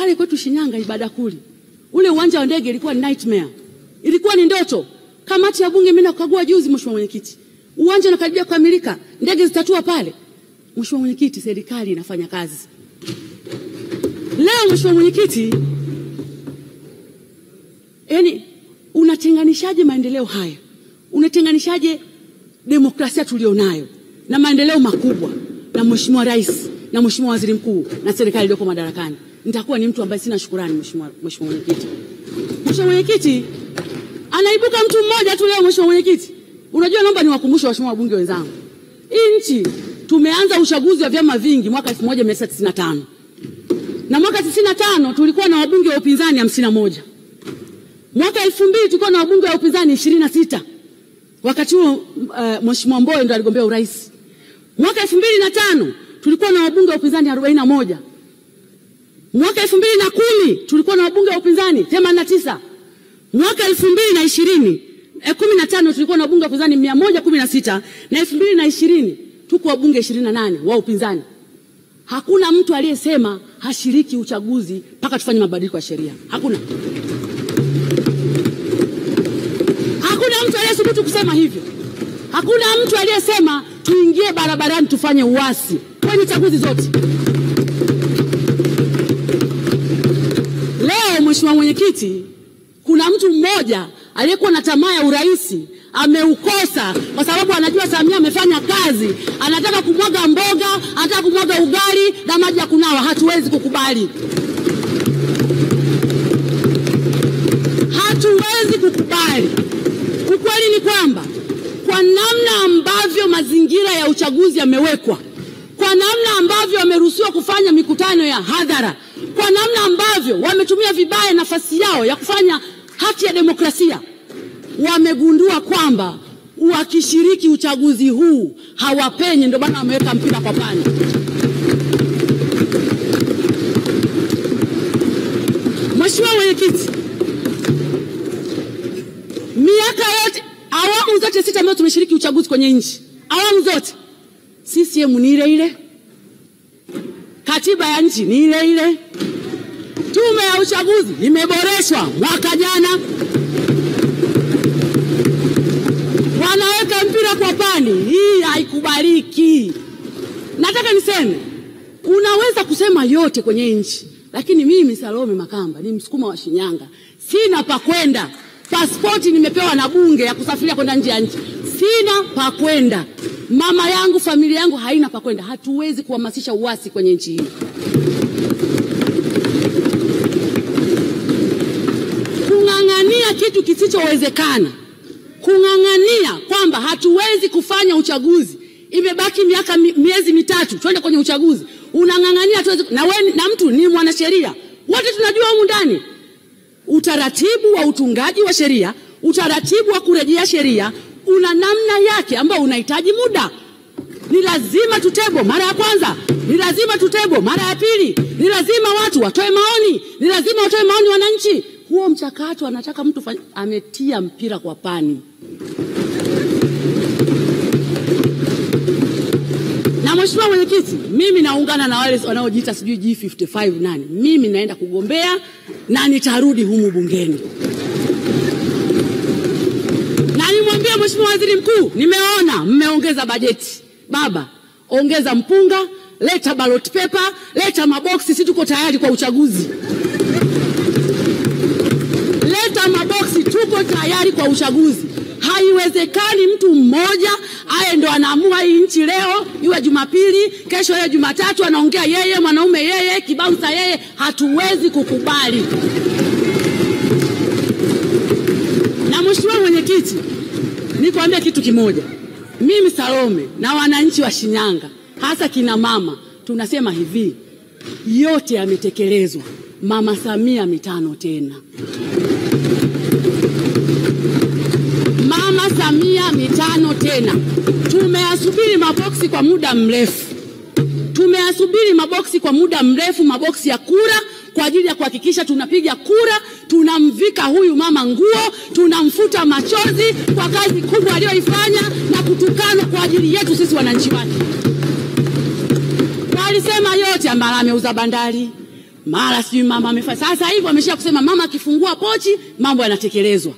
Pale kwetu Shinyanga Ibadakuli, ule uwanja wa ndege ilikuwa nightmare. Ilikuwa ni ndoto. Kamati ya bunge mimi nakagua juzi, mheshimiwa mwenyekiti. Uwanja unakaribia kukamilika, ndege zitatua pale. Mheshimiwa mwenyekiti, serikali inafanya kazi. Leo mheshimiwa mwenyekiti, yani unatenganishaje maendeleo haya? Unatenganishaje demokrasia tulionayo na maendeleo makubwa na mheshimiwa rais na mheshimiwa waziri mkuu na serikali iliyoko madarakani? Nitakuwa ni mtu ambaye sina shukrani mheshimiwa mwenyekiti. Mheshimiwa mwenyekiti, anaibuka mtu mmoja tu leo mheshimiwa mwenyekiti. Unajua, naomba niwakumbushe waheshimiwa wabunge wenzangu. Hii nchi tumeanza uchaguzi wa vyama vingi mwaka 1995. Na mwaka 95 tulikuwa na wabunge wa upinzani 51. Mwaka 2000 tulikuwa na wabunge wa upinzani 26. Wakati huo mheshimiwa Mbowe ndo aligombea urais. Mwaka 2005 tulikuwa na wabunge wa upinzani 41. Mwaka 2010 tulikuwa na wabunge wa upinzani 89. Mwaka 2015 tulikuwa na wabunge wa upinzani 116 na 2020 tuko wabunge 28 wa upinzani. Hakuna mtu aliyesema hashiriki uchaguzi mpaka tufanye mabadiliko ya sheria. Hakuna. Hakuna mtu aliyethubutu kusema hivyo. Hakuna mtu aliyesema tuingie barabarani tufanye uasi kwenye chaguzi zote. Leo mheshimiwa mwenyekiti, kuna mtu mmoja aliyekuwa na tamaa ya urais ameukosa kwa sababu anajua Samia amefanya kazi, anataka kumwaga mboga, anataka kumwaga ugali na maji ya kunawa. Hatuwezi kukubali. Hatuwezi kukubali. Ukweli ni kwamba kwa namna ambavyo mazingira ya uchaguzi yamewekwa, kwa namna ambavyo wameruhusiwa kufanya mikutano ya hadhara, kwa namna ambavyo wametumia vibaya nafasi yao ya kufanya haki ya demokrasia, wamegundua kwamba wakishiriki uchaguzi huu hawapenyi, ndio maana wameweka mpira kwa pani. Mheshimiwa mwenyekiti, miaka yote, awamu zote 6 ambazo tumeshiriki uchaguzi kwenye nchi, awamu zote CCM ni ile ile, katiba ya nchi ni ile ile, tume ya uchaguzi imeboreshwa mwaka jana, wanaweka mpira kwa pani. Hii haikubaliki. Nataka niseme, unaweza kusema yote kwenye nchi, lakini mimi Salome Makamba ni Msukuma wa Shinyanga, sina pa kwenda. Pasipoti nimepewa na bunge ya kusafiria kwenda nje ya nchi, sina pa kwenda. Mama yangu, familia yangu haina pa kwenda. Hatuwezi kuhamasisha uasi kwenye nchi hii. Kung'ang'ania kitu kisichowezekana, kung'ang'ania kwamba hatuwezi kufanya uchaguzi, imebaki miezi mitatu twende kwenye uchaguzi, unang'ang'ania hatuwezi. Na wewe na mtu ni mwanasheria, wote tunajua humu ndani utaratibu wa utungaji wa sheria, utaratibu wa kurejea sheria una namna yake ambao unahitaji muda. Ni lazima tutebo mara ya kwanza, ni lazima tutebo mara ya pili, ni lazima watu watoe maoni, ni lazima watoe maoni wananchi. Huo mchakato anataka mtu ametia mpira kwa pani. Na mheshimiwa mwenyekiti, mimi naungana na wale wanaojiita sijui G55 nani. Mimi naenda kugombea na nitarudi humu bungeni. Na nimwambie mheshimiwa waziri mkuu, nimeona mmeongeza bajeti. Baba, ongeza mpunga, leta ballot paper, leta maboksi, sisi tuko tayari kwa uchaguzi. Leta maboksi, tuko tayari kwa uchaguzi. Haiwezekani mtu mmoja aye ndo anaamua hii nchi leo, iwe Jumapili, kesho iwe Jumatatu, anaongea yeye, mwanaume yeye, kibaunsa yeye. Hatuwezi kukubali. Na mheshimiwa mwenyekiti, nikwambia kitu kimoja. Mimi Salome na wananchi wa Shinyanga, hasa kina mama, tunasema hivi, yote yametekelezwa. Mama Samia mitano tena. Mama Samia mitano tena. Tumeyasubiri maboksi kwa muda mrefu. Tumeyasubiri maboksi kwa muda mrefu, maboksi ya kura, kwa ajili ya kuhakikisha tunapiga kura, tunamvika huyu mama nguo, tunamfuta machozi kwa kazi kubwa aliyoifanya na kutukana kwa ajili yetu sisi wananchi wake. Walisema yote, ambaye ameuza bandari, mara sijui mama amefanya. Sasa hivi wamesha kusema mama akifungua pochi mambo yanatekelezwa.